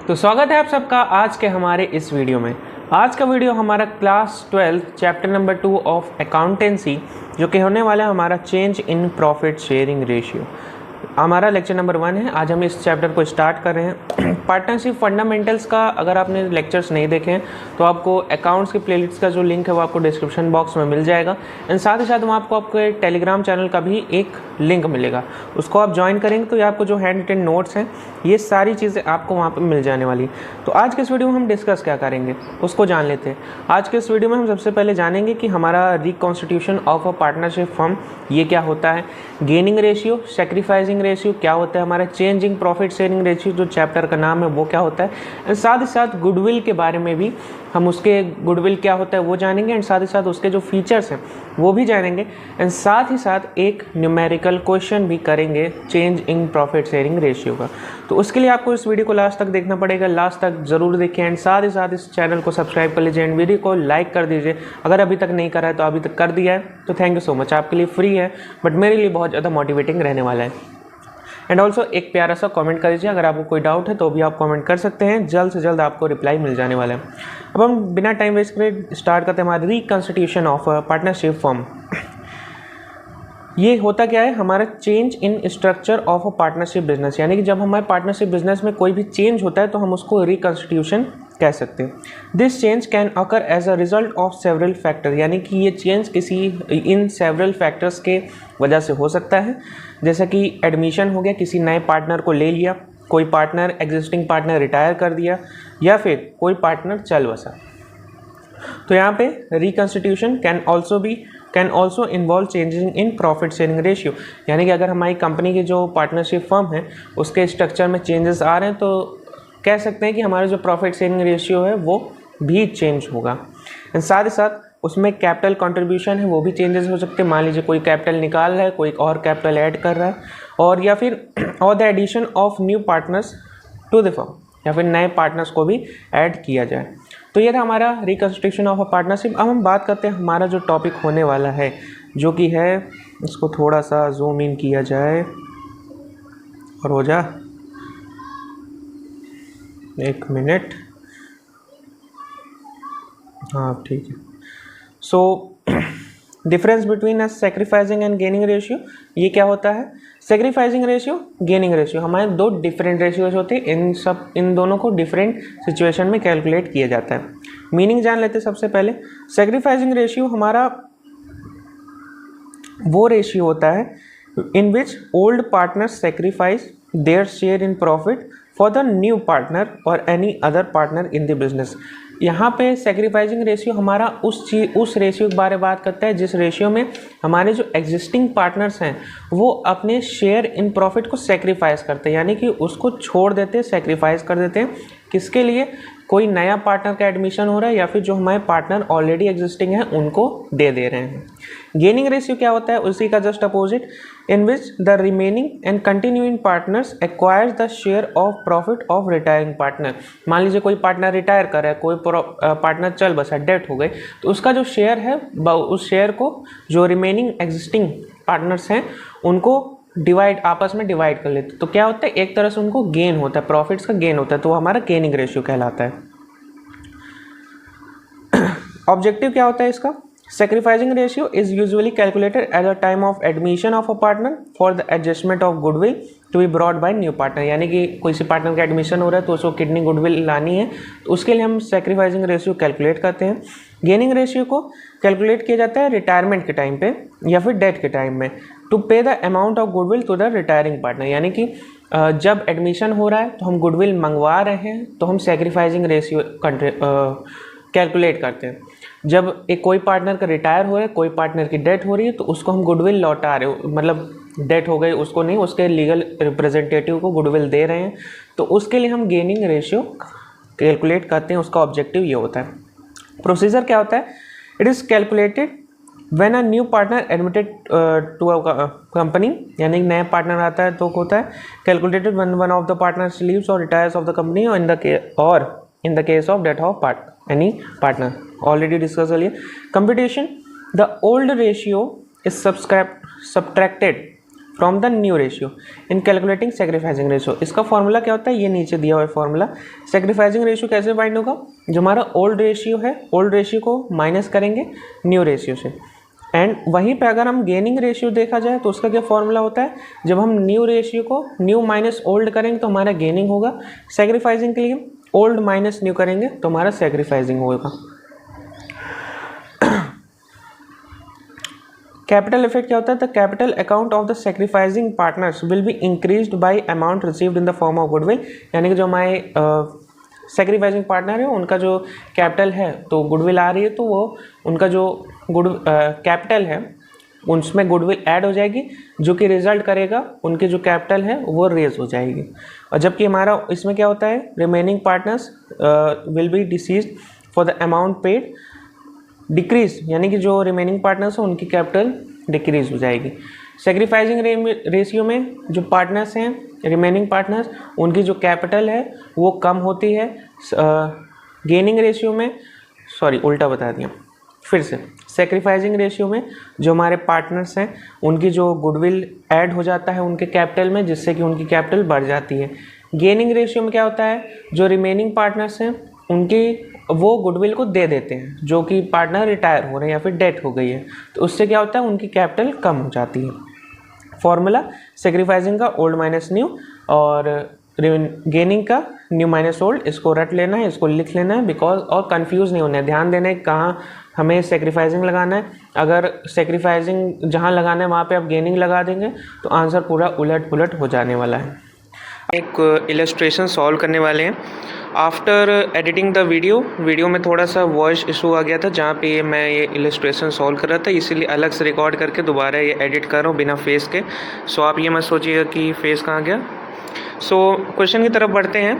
तो स्वागत है आप सबका आज के हमारे इस वीडियो में। आज का वीडियो हमारा class 12 chapter number 2 of accountancy जो कि होने वाला है हमारा change in profit sharing ratio. हमारा लेक्चर नंबर 1 है। आज हम इस चैप्टर को स्टार्ट कर रहे हैं। पार्टनरशिप फंडामेंटल्स का अगर आपने लेक्चर्स नहीं देखे हैं तो आपको अकाउंट्स की प्लेलिस्ट का जो लिंक है वो आपको डिस्क्रिप्शन बॉक्स में मिल जाएगा। एंड साथ ही साथ वहाँ आपको आपके टेलीग्राम चैनल का भी एक लिंक मिलेगा, उसको आप ज्वाइन करेंगे तो ये आपको जो हैंड रिटन नोट्स हैं ये सारी चीज़ें आपको वहाँ पर मिल जाने वाली। तो आज के इस वीडियो में हम डिस्कस क्या करेंगे उसको जान लेते हैं। आज के इस वीडियो में हम सबसे पहले जानेंगे कि हमारा reconstitution of a partnership firm ये क्या होता है, गेनिंग रेशियो, सैक्रिफाइसिंग रेशियो क्या होता है, हमारा चेंजिंग प्रॉफिट शेयरिंग रेशियो जो चैप्टर का नाम है वो क्या होता है, एंड साथ ही साथ गुडविल के बारे में भी हम उसके गुडविल क्या होता है वो जानेंगे, एंड साथ ही साथ उसके जो फीचर्स हैं वो भी जानेंगे, एंड साथ ही साथ एक न्यूमेरिकल क्वेश्चन भी करेंगे change in profit sharing ratio का। तो उसके लिए आपको इस वीडियो को लास्ट तक देखना पड़ेगा, लास्ट तक ज़रूर देखिए, एंड साथ ही साथ इस चैनल को सब्सक्राइब कर लीजिए एंड वीडियो को लाइक कर दीजिए। अगर अभी तक नहीं करा है तो अभी तक कर दिया है तो थैंक यू सो मच, आपके लिए फ्री है बट मेरे लिए बहुत ज़्यादा मोटिवेटिंग रहने वाला है। एंड ऑल्सो एक प्यारा सा कमेंट कर दीजिए, अगर आपको कोई डाउट है तो भी आप कमेंट कर सकते हैं, जल्द से जल्द आपको रिप्लाई मिल जाने वाला है। अब हम बिना टाइम वेस्ट करे स्टार्ट करते हैं हमारा रिकॉन्स्टिट्यूशन ऑफ पार्टनरशिप फर्म। ये होता क्या है, हमारा change in structure of a partnership business, यानी कि जब हमारे पार्टनरशिप बिजनेस में कोई भी चेंज होता है तो हम उसको रिकॉन्स्टिट्यूशन कह सकते हैं। This change can occur as a result of several factor, यानी कि ये चेंज किसी इन सेवरल फैक्टर्स के वजह से हो सकता है, जैसा कि एडमिशन हो गया, किसी नए पार्टनर को ले लिया, कोई पार्टनर एग्जिस्टिंग पार्टनर रिटायर कर दिया, या फिर कोई पार्टनर चल बसा। तो यहाँ पे reconstitution can also involve changing in profit sharing ratio, यानी कि अगर हमारी कंपनी की जो पार्टनरशिप फर्म है उसके स्ट्रक्चर में चेंजेस आ रहे हैं तो कह सकते हैं कि हमारा जो प्रॉफिट शेयरिंग रेशियो है वो भी चेंज होगा। साथ ही साथ उसमें कैपिटल कंट्रीब्यूशन है वो भी चेंजेस हो सकते हैं। मान लीजिए कोई कैपिटल निकाल रहा है, कोई और कैपिटल ऐड कर रहा है, और या फिर और the addition of new partners to the firm, या फिर नए पार्टनर्स को भी ऐड किया जाए। तो ये था हमारा रिकॉन्स्टिट्यूशन ऑफ अ पार्टनरशिप। अब हम बात करते हैं हमारा जो टॉपिक होने वाला है, जो कि है, इसको थोड़ा सा जूम इन किया जाए और हो जा, एक मिनट, हाँ ठीक है। So difference between a sacrificing and gaining ratio, ये क्या होता है, सैक्रिफाइसिंग रेशियो, गेनिंग रेशियो, हमारे दो डिफरेंट रेशियोज होते हैं, इन दोनों को डिफरेंट सिचुएशन में कैलकुलेट किया जाता है। मीनिंग जान लेते हैं सबसे पहले। सैक्रिफाइसिंग रेशियो हमारा वो रेशियो होता है in which old partner sacrifice their share in profit for the new partner और any other partner in the business. यहाँ पे सैक्रिफाइसिंग रेशियो हमारा उस रेशियो के बारे में बात करता है जिस रेशियो में हमारे जो एग्जिस्टिंग पार्टनर्स हैं वो अपने शेयर इन प्रॉफिट को सैक्रिफाइस करते हैं, यानी कि उसको छोड़ देते हैं, सैक्रिफाइस कर देते हैं। किसके लिए, कोई नया पार्टनर का एडमिशन हो रहा है या फिर जो हमारे पार्टनर ऑलरेडी एग्जिस्टिंग हैं उनको दे रहे हैं। गेनिंग रेशियो क्या होता है, उसी का just opposite, in which the remaining and continuing partners acquires the share of profit of retiring partner. मान लीजिए कोई पार्टनर रिटायर कर रहा है, कोई पार्टनर चल बसा, डेथ हो गई, तो उसका जो शेयर है उस शेयर को जो रिमेनिंग एग्जिस्टिंग पार्टनर्स हैं उनको आपस में डिवाइड कर लेते, तो क्या होता है, एक तरह से उनको गेन होता है, प्रॉफिट्स का गेन होता है, तो वो हमारा गेनिंग रेशियो कहलाता है। ऑब्जेक्टिव क्या होता है इसका, sacrificing ratio is usually calculated at the time of admission of a partner for the adjustment of goodwill to be brought by new partner, यानी कि किसी पार्टनर का एडमिशन हो रहा है तो उसको कितनी गुडविल लानी है, तो उसके लिए हम सैक्रिफाइसिंग रेशियो कैलकुलेट करते हैं। गेनिंग रेशियो को कैलकुलेट किया जाता है रिटायरमेंट के टाइम पे या फिर डेथ के टाइम में, to pay the amount of goodwill to the retiring partner, यानी कि जब एडमिशन हो रहा है तो हम गुडविल मंगवा रहे हैं तो हम सैक्रिफाइसिंग रेशियो कैलकुलेट करते हैं। जब एक कोई पार्टनर का रिटायर हो रहा है, कोई पार्टनर की डेथ हो रही है तो उसको हम गुडविल लौटा रहे हो, मतलब डेथ हो गई उसको नहीं, उसके लीगल रिप्रेजेंटेटिव को गुडविल दे रहे हैं, तो उसके लिए हम गेनिंग रेशियो कैलकुलेट करते हैं। उसका ऑब्जेक्टिव ये होता है। प्रोसीजर क्या होता है, it is calculated when a new partner admitted to a company, यानी नया पार्टनर आता है तो होता है calculated when one of the partners leaves और रिटायर्स ऑफ द कंपनी और in the case of death of any partner, already discuss कर लिए। Computation, the old ratio is subtracted from the new ratio in calculating sacrificing ratio. इसका formula क्या होता है, ये नीचे दिया हुआ है फॉर्मूला। सेक्रीफाइसिंग रेशियो कैसे फाइंड होगा, जो हमारा ओल्ड रेशियो है, ओल्ड रेशियो को माइनस करेंगे न्यू रेशियो से। एंड वहीं पे अगर हम गेनिंग रेशियो देखा जाए तो उसका क्या फॉर्मूला होता है, जब हम न्यू रेशियो को न्यू माइनस ओल्ड करेंगे तो हमारा गेनिंग होगा। सेक्रीफाइसिंग के लिए ओल्ड माइनस न्यू करेंगे तो हमारा सेक्रीफाइसिंग होगा। कैपिटल इफेक्ट क्या होता है, the capital account of the sacrificing partners will be increased by amount received in the form of goodwill. यानी कि जो हमारे सेक्रीफाइसिंग पार्टनर है उनका जो कैपिटल है तो गुडविल आ रही है, तो वो उनका जो कैपिटल है उसमें गुडविल ऐड हो जाएगी, जो कि रिजल्ट करेगा उनकी जो कैपिटल है वो रेज हो जाएगी। और जबकि हमारा इसमें क्या होता है, remaining partners will be deceased for the amount paid decrease, यानी कि जो रिमेनिंग पार्टनर्स हैं उनकी कैपिटल डिक्रीज हो जाएगी। सेक्रीफाइसिंग रेशियो में जो पार्टनर्स हैं, रिमेनिंग पार्टनर्स, उनकी जो कैपिटल है वो कम होती है। गेनिंग रेशियो में, सॉरी उल्टा बता दिया फिर से, सेक्रीफाइसिंग रेशियो में जो हमारे पार्टनर्स हैं उनकी जो गुडविल ऐड हो जाता है उनके कैपिटल में, जिससे कि उनकी कैपिटल बढ़ जाती है। गेनिंग रेशियो में क्या होता है, जो रिमेनिंग पार्टनर्स हैं उनकी वो गुडविल को दे देते हैं, जो कि पार्टनर रिटायर हो रहे हैं या फिर डेथ हो गई है, तो उससे क्या होता है, उनकी कैपिटल कम हो जाती है। फॉर्मूला सेक्रीफाइसिंग का ओल्ड माइनस न्यू और गेनिंग का न्यू माइनस ओल्ड, इसको रट लेना है, इसको लिख लेना है बिकॉज, और कंफ्यूज नहीं होना है। ध्यान देना है कहाँ हमें सेक्रीफाइसिंग लगाना है। अगर सेक्रीफाइसिंग जहाँ लगाना है वहाँ पे आप गेनिंग लगा देंगे तो आंसर पूरा उलट पुलट हो जाने वाला है। एक इलस्ट्रेशन सॉल्व करने वाले हैं। आफ्टर एडिटिंग द वीडियो में थोड़ा सा वॉइस इशू आ गया था, जहाँ पे मैं ये इलस्ट्रेशन सॉल्व कर रहा था, इसीलिए अलग से रिकॉर्ड करके दोबारा ये एडिट कर रहा हूँ बिना फेस के। सो आप ये मत सोचिएगा कि फेस कहाँ गया। सो क्वेश्चन की तरफ बढ़ते हैं।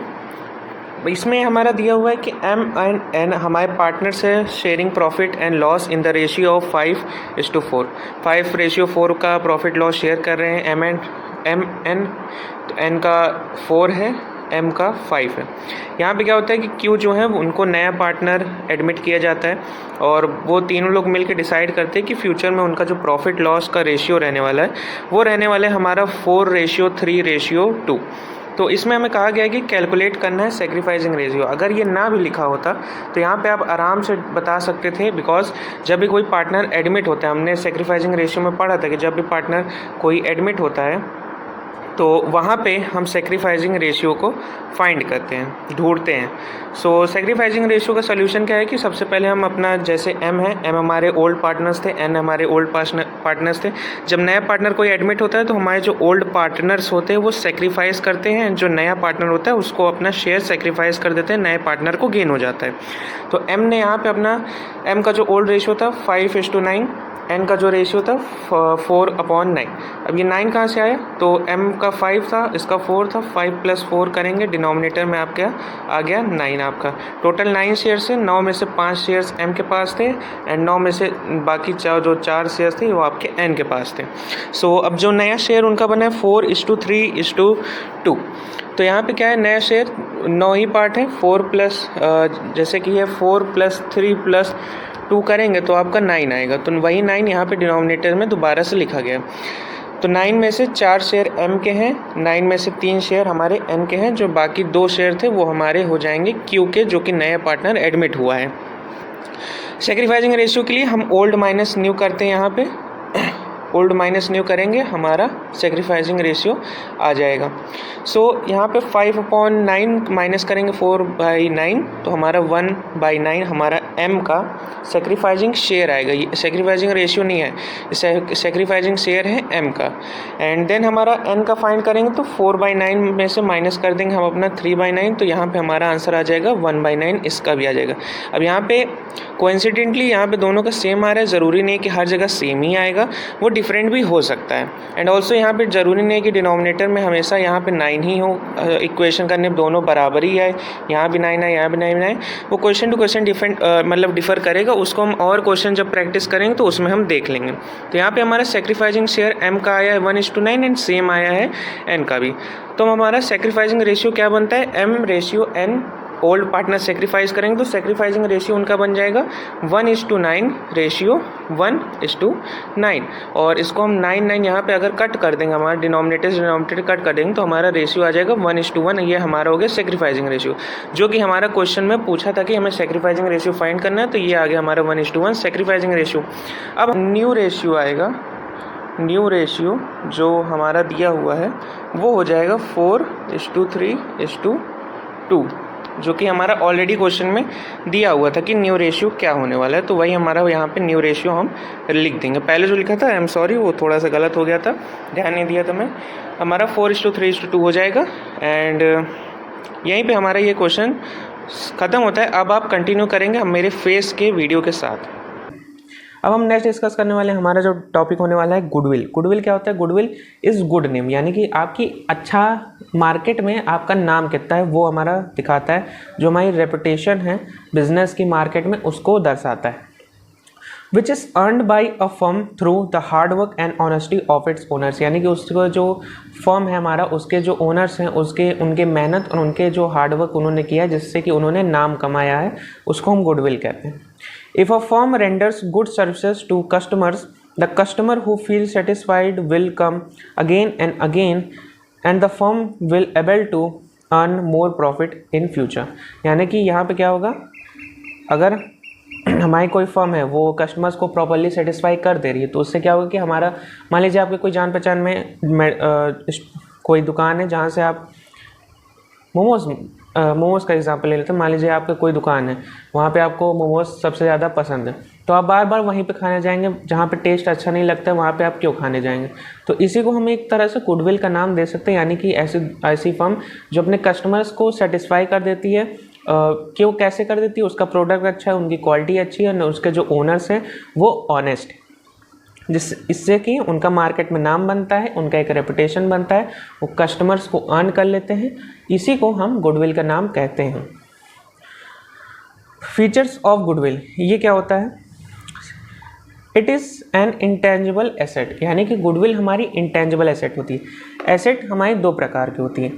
इसमें हमारा दिया हुआ है कि M एंड N हमारे पार्टनर्स है, sharing profit and loss in the ratio of 5:4। 5:4 का प्रॉफिट लॉस शेयर कर रहे हैं M तो N का 4 है, M का 5 है। यहाँ पे क्या होता है कि Q जो है उनको नया पार्टनर एडमिट किया जाता है और वो तीनों लोग मिलकर डिसाइड करते हैं कि फ्यूचर में उनका जो प्रॉफिट लॉस का रेशियो रहने वाला है वो रहने वाला है हमारा 4:3:2। तो इसमें हमें कहा गया है कि कैलकुलेट करना है सेक्रीफाइसिंग रेशियो। अगर ये ना भी लिखा होता तो यहाँ पे आप आराम से बता सकते थे, बिकॉज जब भी कोई पार्टनर एडमिट होता है, हमने सेक्रीफाइसिंग रेशियो में पढ़ा था कि जब भी पार्टनर कोई एडमिट होता है तो वहाँ पे हम सेक्रीफाइसिंग रेशियो को फाइंड करते हैं, ढूंढते हैं। सो सेक्रीफाइसिंग रेशियो का सोल्यूशन क्या है कि सबसे पहले हम अपना, जैसे M है, M हमारे ओल्ड पार्टनर्स थे, N हमारे ओल्ड पार्टनर्स थे। जब नया पार्टनर कोई एडमिट होता है तो हमारे जो ओल्ड पार्टनर्स होते हैं वो सेक्रीफाइस करते हैं, जो नया पार्टनर होता है उसको अपना शेयर सेक्रीफाइस कर देते हैं, नए पार्टनर को गेन हो जाता है। तो M ने यहाँ पर अपना, M का जो ओल्ड रेशियो था 5:9, N का जो रेशियो था 4/9। अब ये 9 कहाँ से आया, तो M का 5 था, इसका 4 था, 5 + 4 करेंगे, डिनोमिनेटर में आपका आ गया 9। आपका टोटल 9 शेयर्स है, 9 में से 5 शेयर्स M के पास थे एंड 9 में से बाकी जो 4 शेयर्स थे वो आपके N के पास थे। सो अब जो नया शेयर उनका बना है 4:3:2। तो यहाँ पे क्या है, नया शेयर 9 ही पार्ट है, 4 प्लस जैसे कि है 4 + 3 + 2 करेंगे तो आपका 9 आएगा। तो वही 9 यहाँ पे डिनोमिनेटर में दोबारा से लिखा गया। तो 9 में से 4 शेयर M के हैं, 9 में से 3 शेयर हमारे N के हैं, जो बाकी 2 शेयर थे वो हमारे हो जाएंगे Q के, जो कि नया पार्टनर एडमिट हुआ है। सेक्रीफाइसिंग रेशियो के लिए हम ओल्ड माइनस न्यू करते हैं, यहाँ पे ओल्ड माइनस न्यू करेंगे, हमारा सेक्रीफाइसिंग रेशियो आ जाएगा। सो यहाँ पे 5/9 माइनस करेंगे 4/9 तो हमारा 1/9 हमारा M का सेक्रीफाइसिंग शेयर आएगा। ये सेक्रीफाइसिंग रेशियो नहीं है, सेक्रीफाइसिंग शेयर है M का। एंड देन हमारा N का फाइंड करेंगे तो 4/9 में से माइनस कर देंगे हम अपना 3/9, तो यहाँ पे हमारा आंसर आ जाएगा 1/9, इसका भी आ जाएगा। अब यहाँ पे कोइंसिडेंटली यहाँ पे दोनों का सेम आ रहा है, ज़रूरी नहीं कि हर जगह सेम ही आएगा, वो डिफरेंट भी हो सकता है। एंड ऑल्सो यहाँ पे ज़रूरी नहीं है कि डिनोमिनेटर में हमेशा यहाँ पे 9 ही हो, इक्वेशन करने में दोनों बराबर ही आए, यहाँ भी 9 है यहाँ भी 9 है, वो क्वेश्चन टू क्वेश्चन मतलब डिफ़र करेगा। उसको हम और क्वेश्चन जब प्रैक्टिस करेंगे तो उसमें हम देख लेंगे। तो यहाँ पे हमारा सेक्रीफाइसिंग शेयर M का आया है 1:9 एंड सेम आया है N का भी। तो हमारा सेक्रीफाइसिंग रेशियो क्या बनता है, M/N ओल्ड पार्टनर सेक्रीफाइस करेंगे तो सेक्रीफाइसिंग रेशियो उनका बन जाएगा 1:9 रेशियो 1:9। और इसको हम 9 यहाँ पे अगर कट कर देंगे, हमारा डिनोमिनेटर कट कर देंगे तो हमारा रेशियो आ जाएगा 1:1। ये हमारा हो गया सेक्रीफाइसिंग रेशियो, जो कि हमारा क्वेश्चन में पूछा था कि हमें सेक्रीफाइसिंग रेशियो फाइंड करना है, तो ये आ गया हमारा 1:1 सेक्रीफाइसिंग रेशियो। अब न्यू रेशियो आएगा, न्यू रेशियो जो हमारा दिया हुआ है वो हो जाएगा 4:3:2, जो कि हमारा ऑलरेडी क्वेश्चन में दिया हुआ था कि न्यू रेशियो क्या होने वाला है। तो वही हमारा यहाँ पे न्यू रेशियो हम लिख देंगे। पहले जो लिखा था आई एम सॉरी वो थोड़ा सा गलत हो गया था, ध्यान नहीं दिया था मैं। हमारा 4:3:2 हो जाएगा एंड यहीं पे हमारा ये क्वेश्चन ख़त्म होता है। अब आप कंटिन्यू करेंगे हम मेरे फेस के वीडियो के साथ। अब हम नेक्स्ट डिस्कस करने वाले हैं, हमारा जो टॉपिक होने वाला है गुडविल। गुडविल क्या होता है? गुडविल इज़ गुड नेम, यानी कि आपकी अच्छा मार्केट में आपका नाम कितना है वो हमारा दिखाता है, जो हमारी रेपुटेशन है बिजनेस की मार्केट में उसको दर्शाता है। Which is earned by a firm through the hard work and honesty of its owners, यानी कि उसको जो फर्म है हमारा उसके जो ओनर्स हैं उनके मेहनत और उनके जो हार्ड वर्क उन्होंने किया जिससे कि उन्होंने नाम कमाया है, उसको हम गुडविल कहते हैं। If a firm renders good services to customers, the customer who feels satisfied will come again and again, and the firm will able to earn more profit in future। यानी कि यहाँ पे क्या होगा, अगर हमारी कोई फर्म है वो कस्टमर्स को प्रॉपरली सेटिस्फाई कर दे रही है तो उससे क्या होगा कि हमारा, मान लीजिए आपके कोई जान पहचान में कोई दुकान है जहाँ से आप मोमोज़ का एग्जांपल ले लेते हैं। मान लीजिए आपका कोई दुकान है, वहाँ पे आपको मोमोज़ सबसे ज़्यादा पसंद है, तो आप बार बार वहीं पे खाने जाएंगे। जहाँ पे टेस्ट अच्छा नहीं लगता है वहाँ पे आप क्यों खाने जाएंगे? तो इसी को हम एक तरह से गुडविल का नाम दे सकते हैं, यानी कि ऐसी फर्म जो अपने कस्टमर्स को सेटिस्फाई कर देती है। क्यों, कैसे कर देती है? उसका प्रोडक्ट अच्छा है, उनकी क्वालिटी अच्छी है, उसके जो ओनर्स हैं वो ऑनेस्ट है, इससे कि उनका मार्केट में नाम बनता है, उनका एक रेपुटेशन बनता है, वो कस्टमर्स को अर्न कर लेते हैं। इसी को हम गुडविल का नाम कहते हैं। फीचर्स ऑफ गुडविल, ये क्या होता है? It is an intangible asset, यानी कि गुडविल हमारी इंटेंजिबल एसेट होती है। एसेट हमारी दो प्रकार की होती है।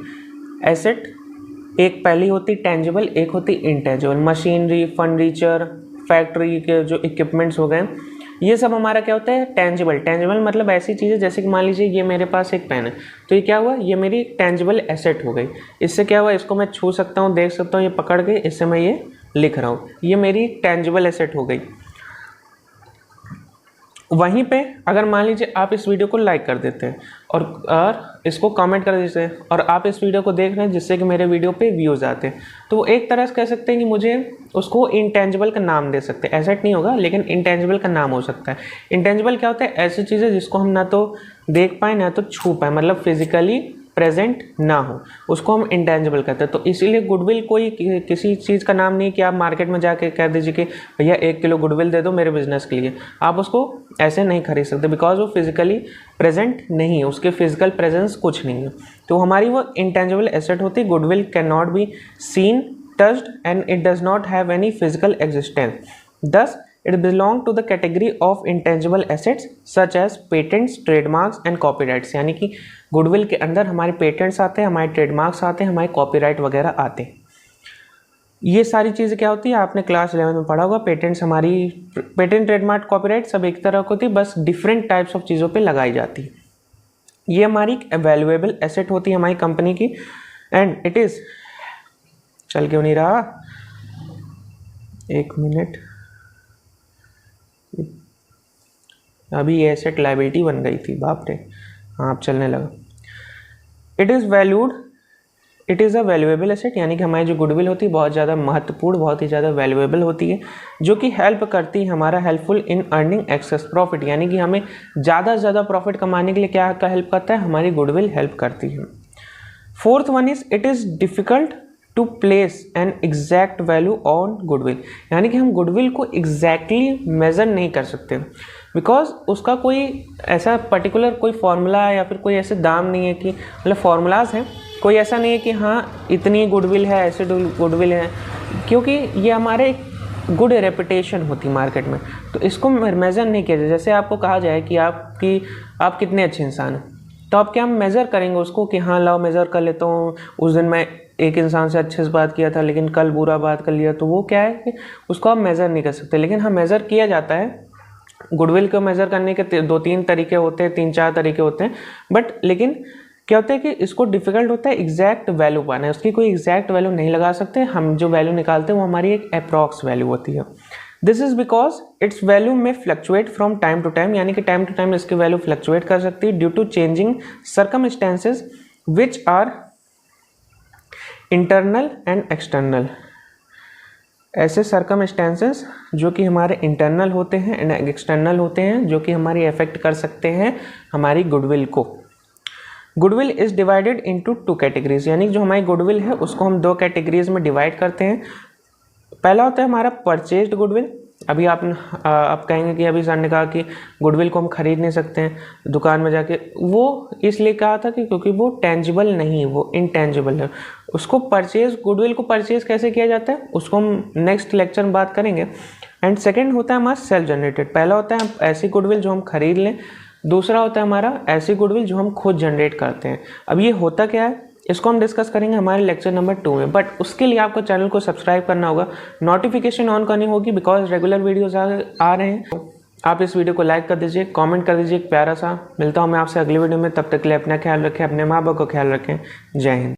एसेट एक पहली होती टेंजिबल, एक होती इंटेंजिबल। मशीनरी, फर्नीचर, फैक्ट्री के जो इक्विपमेंट्स हो गए, ये सब हमारा क्या होता है? टेंजिबल। टेंजिबल मतलब ऐसी चीज़ें, जैसे कि मान लीजिए ये मेरे पास एक पेन है, तो ये क्या हुआ? ये मेरी टेंजिबल एसेट हो गई। इससे क्या हुआ? इसको मैं छू सकता हूँ, देख सकता हूँ, ये पकड़ के इससे मैं ये लिख रहा हूँ, ये मेरी टेंजिबल एसेट हो गई। वहीं पे अगर मान लीजिए आप इस वीडियो को लाइक कर देते हैं और इसको कमेंट कर देते हैं और आप इस वीडियो को देख रहे हैं जिससे कि मेरे वीडियो पे व्यूज़ आते हैं, तो वो एक तरह से कह सकते हैं कि मुझे उसको इंटेंजिबल का नाम दे सकते हैं। एसेट नहीं होगा लेकिन इंटेंजिबल का नाम हो सकता है। इंटेंजिबल क्या होता है? ऐसी चीज़ें जिसको हम ना तो देख पाए ना तो छू पाए, मतलब फिजिकली प्रेजेंट ना हो, उसको हम इंटेंजिबल कहते हैं। तो इसीलिए गुडविल कोई किसी चीज़ का नाम नहीं कि आप मार्केट में जाके कह दीजिए कि भैया 1 किलो गुडविल दे दो मेरे बिजनेस के लिए। आप उसको ऐसे नहीं खरीद सकते, बिकॉज वो फिजिकली प्रेजेंट नहीं है, उसके फिजिकल प्रेजेंस कुछ नहीं है। तो हमारी वो इंटेंजिबल एसेट होती है। Goodwill can not be seen, touched and it does not have any physical existence, दस it belong to the category of intangible assets such as patents, trademarks and copyrights। यानी कि गुडविल के अंदर हमारे patents आते हैं, हमारे ट्रेडमार्क्स आते हैं, हमारे कॉपीराइट वगैरह आते हैं। ये सारी चीज़ें क्या होती है? आपने क्लास 11 में पढ़ा होगा। पेटेंट्स हमारी, पेटेंट, ट्रेडमार्क, कॉपीराइट सब एक तरह की होती है, बस डिफरेंट टाइप्स ऑफ चीज़ों पे लगाई जाती है। ये हमारी वैल्यूएबल एसेट होती है हमारी कंपनी की, एंड इट इज़, चल क्यों नहीं रहा, 1 मिनट, अभी ये एसेट लायबिलिटी बन गई थी, बाप रे, हाँ अब चलने लगा। It is valued, it is a valuable asset, यानी कि हमारी जो गुडविल होती है बहुत ज़्यादा महत्वपूर्ण, बहुत ही ज़्यादा वैल्यूएबल होती है, जो कि हेल्प करती है हमारा, helpful in earning access profit, यानी कि हमें ज़्यादा से ज़्यादा प्रॉफिट कमाने के लिए क्या हेल्प करता है? हमारी गुडविल हेल्प करती है। Fourth one is it is difficult to place an exact value on goodwill, यानी कि हम गुडविल को एग्जैक्टली मेज़र नहीं कर सकते, बिकॉज उसका कोई ऐसा पर्टिकुलर कोई फार्मूला या फिर कोई ऐसे दाम नहीं है कि, मतलब फार्मूलाज हैं, कोई ऐसा नहीं है कि हाँ इतनी गुडविल है, ऐसे गुडविल है, क्योंकि ये हमारे एक गुड रेपुटेशन होती मार्केट में, तो इसको मेज़र नहीं किया जाए। जैसे आपको कहा जाए कि आप कितने अच्छे इंसान हैं, तो आप क्या हम मेज़र करेंगे उसको कि हाँ लाओ मेज़र कर लेता हूँ, उस दिन मैं एक इंसान से अच्छे से बात किया था लेकिन कल बुरा बात कर लिया, तो वो क्या है कि उसको आप मेज़र नहीं कर सकते। लेकिन हाँ, मेज़र किया जाता है। गुडविल को मेज़र करने के 2-3 तरीके होते हैं, 3-4 तरीके होते हैं, बट लेकिन क्या होता है कि इसको डिफ़िकल्ट होता है एग्जैक्ट वैल्यू पाना है। उसकी कोई एग्जैक्ट वैल्यू नहीं लगा सकते हम। जो वैल्यू निकालते हैं वो हमारी एक अप्रॉक्स वैल्यू होती है। This is because its value में fluctuate from time to time, यानी कि टाइम टू टाइम इसकी वैल्यू फ्लक्चुएट कर सकती है due to changing circumstances which are internal and external. ऐसे सर्कमस्टेंसेस जो कि हमारे इंटरनल होते हैं एंड एक्सटर्नल होते हैं, जो कि हमारी अफेक्ट कर सकते हैं हमारी गुडविल को। Goodwill is divided into 2 categories, यानी जो हमारी गुडविल है उसको हम 2 कैटेगरीज में डिवाइड करते हैं। पहला होता है हमारा परचेज्ड गुडविल। अभी आप कहेंगे कि अभी सर ने कहा कि गुडविल को हम खरीद नहीं सकते हैं दुकान में जाके। वो इसलिए कहा था कि क्योंकि वो टेंजिबल नहीं, वो इनटेंजिबल है। उसको गुडविल को परचेज कैसे किया जाता है उसको हम नेक्स्ट लेक्चर में बात करेंगे। एंड सेकेंड होता है हमारा सेल्फ जनरेटेड। पहला होता है ऐसी गुडविल जो हम खरीद लें, दूसरा होता है हमारा ऐसी गुडविल जो हम खुद जनरेट करते हैं। अब ये होता क्या है इसको हम डिस्कस करेंगे हमारे लेक्चर नंबर 2 में, बट उसके लिए आपको चैनल को सब्सक्राइब करना होगा, नोटिफिकेशन ऑन करनी होगी, बिकॉज रेगुलर वीडियोस आ रहे हैं। आप इस वीडियो को लाइक कर दीजिए, कमेंट कर दीजिए एक प्यारा सा। मिलता हूँ मैं आपसे अगली वीडियो में, तब तक के लिए अपना ख्याल रखें, अपने माँ बाप का ख्याल रखें। जय हिंद।